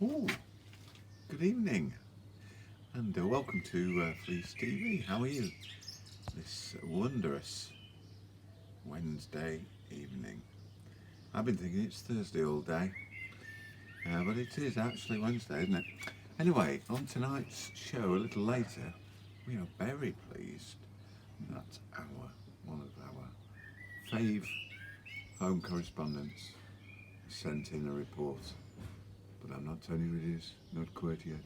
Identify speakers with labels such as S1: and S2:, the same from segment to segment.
S1: Oh, good evening and welcome to Fleece TV. How are you this wondrous Wednesday evening? I've been thinking it's Thursday all day, but it is actually Wednesday, isn't it? Anyway, on tonight's show a little later, we are very pleased that one of our fave home correspondents sent in a report. But I'm not telling you who it is, not quite yet.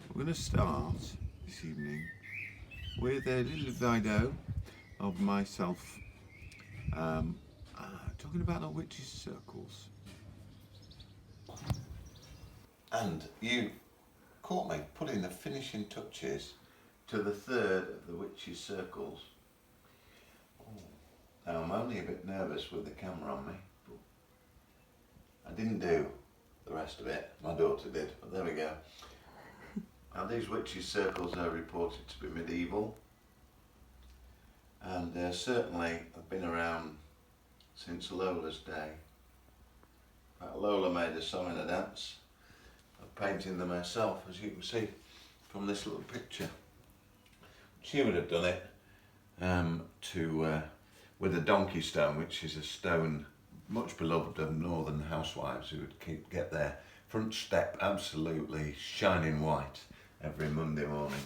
S1: We're going to start this evening with a little video of myself talking about the witches' circles. And you caught me putting the finishing touches to the third of the witches' circles. Now I'm only a bit nervous with the camera on me, but I didn't do the rest of it. My daughter did, but there we go. Now these witches' circles are reported to be medieval, and certainly have been around since Lola's day. In fact, Lola made a song and a dance of painting them herself, as you can see from this little picture. She would have done it with a donkey stone, which is a stone much beloved of northern housewives who would get their front step absolutely shining white every Monday morning.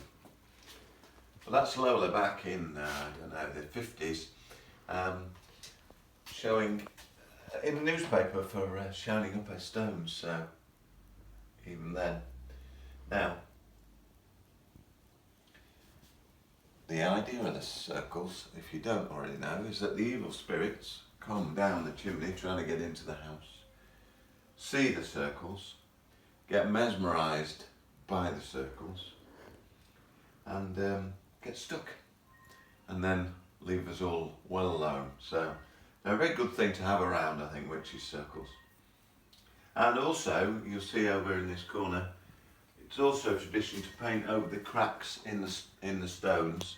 S1: But that's Lola back in, I don't know, the 50s, showing in the newspaper for shining up her stones, so even then. Now, the idea of the circles, if you don't already know, is that the evil spirits come down the chimney trying to get into the house, see the circles, get mesmerised by the circles, and get stuck, and then leave us all well alone. So they're a very good thing to have around, I think, witches' circles. And also, you'll see over in this corner, it's also a tradition to paint over the cracks in the stones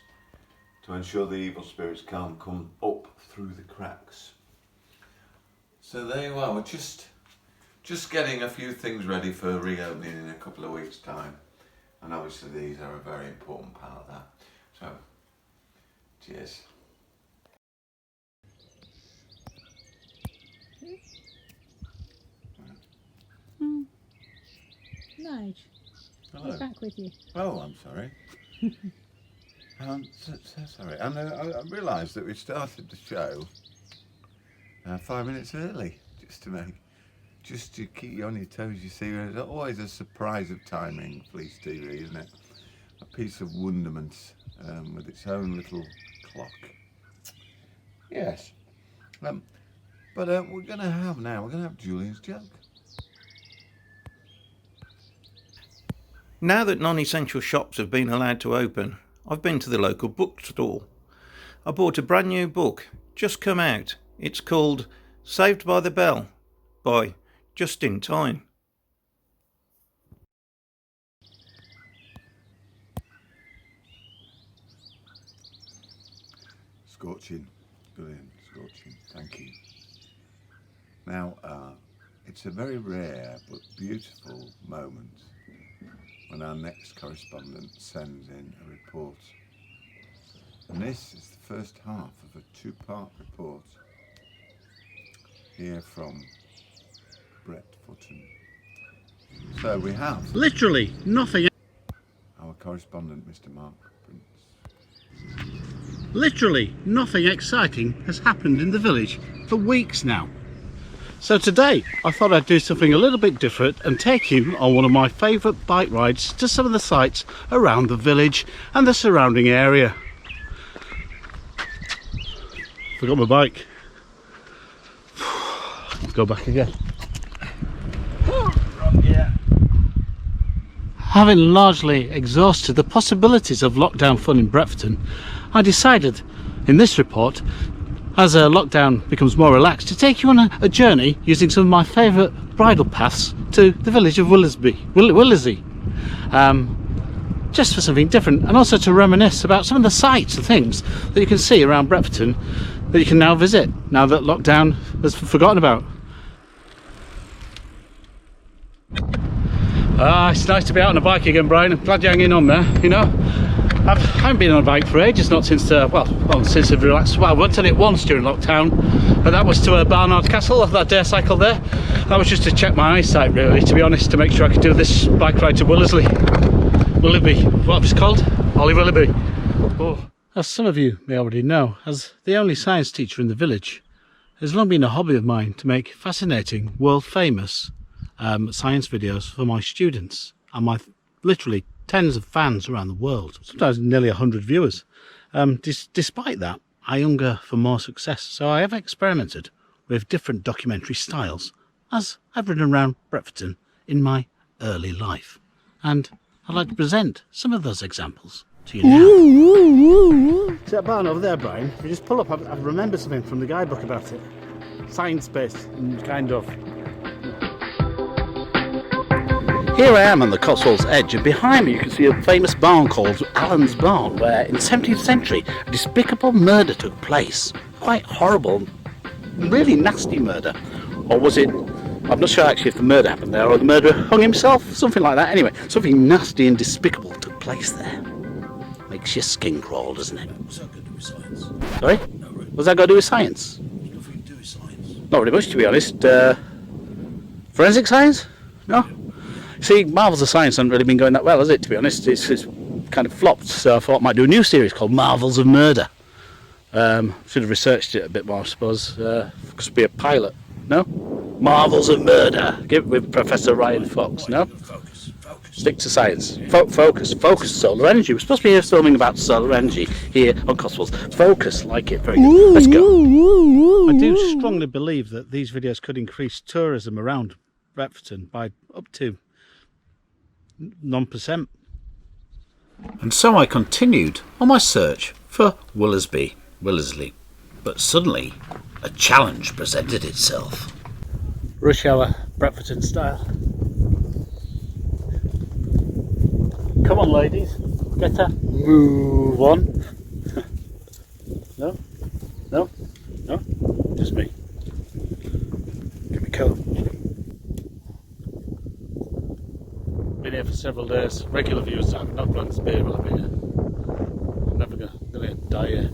S1: to ensure the evil spirits can't come up through the cracks. So there you are. We're just getting a few things ready for reopening in a couple of weeks' time, and obviously these are a very important part of that. So, cheers.
S2: Nige,
S1: Hello.
S2: I'm back with you.
S1: Oh, I'm sorry. So sorry. And I realised that we started the show 5 minutes early, just to keep you on your toes. You see, there's always a surprise of timing, Fleece TV, isn't it? A piece of wonderment with its own little clock. Yes. But we're going to have Julian's joke.
S3: Now that non-essential shops have been allowed to open, I've been to the local bookstore. I bought a brand new book, just come out. It's called Saved by the Bell by Just in Time.
S1: Scorching, brilliant, scorching, thank you. Now, it's a very rare but beautiful moment when our next correspondent sends in a report. And this is the first half of a two-part report here from Brett Futton. So we have
S4: literally nothing.
S1: Our correspondent, Mr. Mark Prince.
S4: Literally nothing exciting has happened in the village for weeks now. So today I thought I'd do something a little bit different and take you on one of my favourite bike rides to some of the sites around the village and the surrounding area. Forgot my bike. Let's go back again. Having largely exhausted the possibilities of lockdown fun in Brepferton, I decided in this report, as lockdown becomes more relaxed, to take you on a journey using some of my favourite bridle paths to the village of Willersey. Just for something different, and also to reminisce about some of the sights and things that you can see around Brepferton that you can now visit, now that lockdown is forgotten about. It's nice to be out on a bike again, Brian. I'm glad you're hanging on there. You know, I haven't been on a bike for ages, not since, since I've relaxed. Well, I went on it once during lockdown, but that was to Barnard Castle, that day I cycled there. That was just to check my eyesight, really, to be honest, to make sure I could do this bike ride to Willersley. Willoughby, what it's called? Ollie Willoughby. Oh. As some of you may already know, as the only science teacher in the village, it has long been a hobby of mine to make fascinating, world-famous science videos for my students and my literally tens of fans around the world, sometimes nearly 100 viewers. Despite that, I hunger for more success, so I have experimented with different documentary styles as I've ridden around Brepferton in my early life. And I'd like to present some of those examples to you now. See that barn over there, Brian? If you just pull up, I've remembered something from the guidebook about it. Science-based, kind of. Here I am on the Cotswolds edge, and behind me you can see a famous barn called Allen's Barn, where in the 17th century a despicable murder took place. Quite horrible, really nasty murder. Or was it, I'm not sure actually if the murder happened there or the murderer hung himself, something like that. Anyway, something nasty and despicable took place there. Makes your skin crawl, doesn't it?
S2: What's that got to do with science?
S4: Sorry?
S2: No, really.
S4: What's that got to do with science?
S2: Nothing to do with science.
S4: Not really much, to be honest. Forensic science? No? See, Marvels of Science hasn't really been going that well, has it, to be honest? It's kind of flopped, so I thought I might do a new series called Marvels of Murder. Should have researched it a bit more, I suppose. Could be a pilot, no? Marvels of Murder, with Professor Ryan Fox, no?
S2: Focus.
S4: Stick to science. Focus solar energy. We're supposed to be here filming about solar energy here on Cotswolds. Focus, like it, very good. Let's go. I do strongly believe that these videos could increase tourism around Brepferton by up to 9%.
S5: And so I continued on my search for Willersley. But suddenly, a challenge presented itself.
S4: Rush hour, Brepferton style. Come on, ladies. Get her. Move on. No? No? No? Just me. Give me coat. Been here for several days. Regular viewers, I'm not going to spare while I've been here. I'm never going to die here.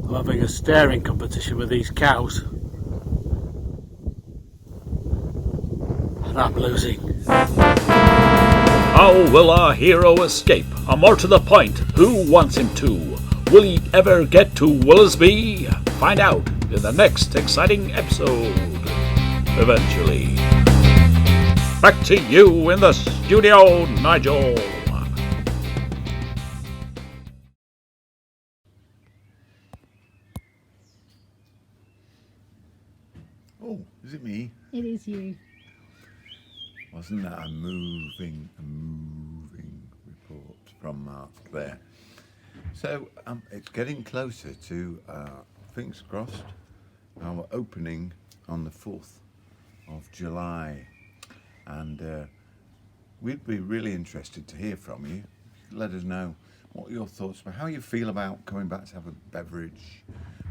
S4: I'm having a staring competition with these cows. And I'm losing.
S5: How will our hero escape? Or more to the point, who wants him to? Will he ever get to Willersley? Find out in the next exciting episode. Eventually. Back to you in the studio, Nigel.
S1: Oh, is it me?
S6: It is you.
S1: Wasn't that a moving report from Mark there? So it's getting closer to, fingers crossed, our opening on the 4th of July. And we'd be really interested to hear from you. Let us know what your thoughts are, how you feel about coming back to have a beverage,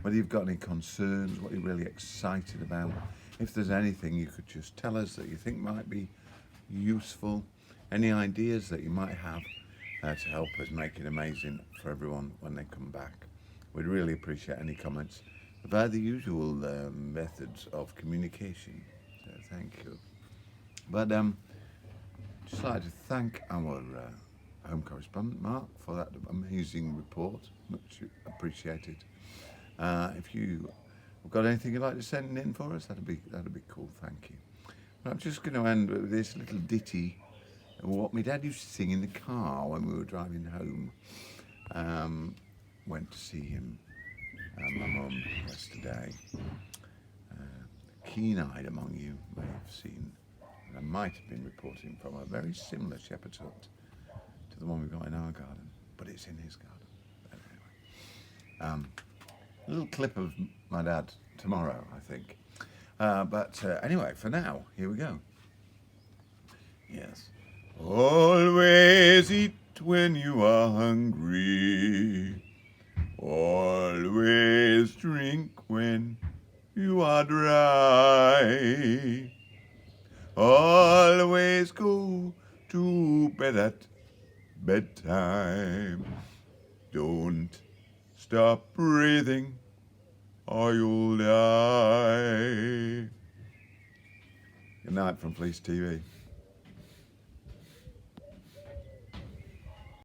S1: whether you've got any concerns, what you're really excited about. If there's anything you could just tell us that you think might be useful, any ideas that you might have to help us make it amazing for everyone when they come back. We'd really appreciate any comments via the usual methods of communication. So thank you. But just like to thank our home correspondent Mark for that amazing report, much appreciated. If you have got anything you'd like to send in for us, that'd be cool. Thank you. But I'm just going to end with this little ditty, what my dad used to sing in the car when we were driving home. Went to see him and my mum yesterday. Keen-eyed among you may have seen, I might have been reporting from a very similar shepherd's hut to the one we've got in our garden, but it's in his garden. But anyway, a little clip of my dad tomorrow, I think. But anyway, for now, here we go. Yes. Always eat when you are hungry. Always drink when you are dry. always go to bed at bedtime. Don't stop breathing or you'll die. Good night from Fleece TV.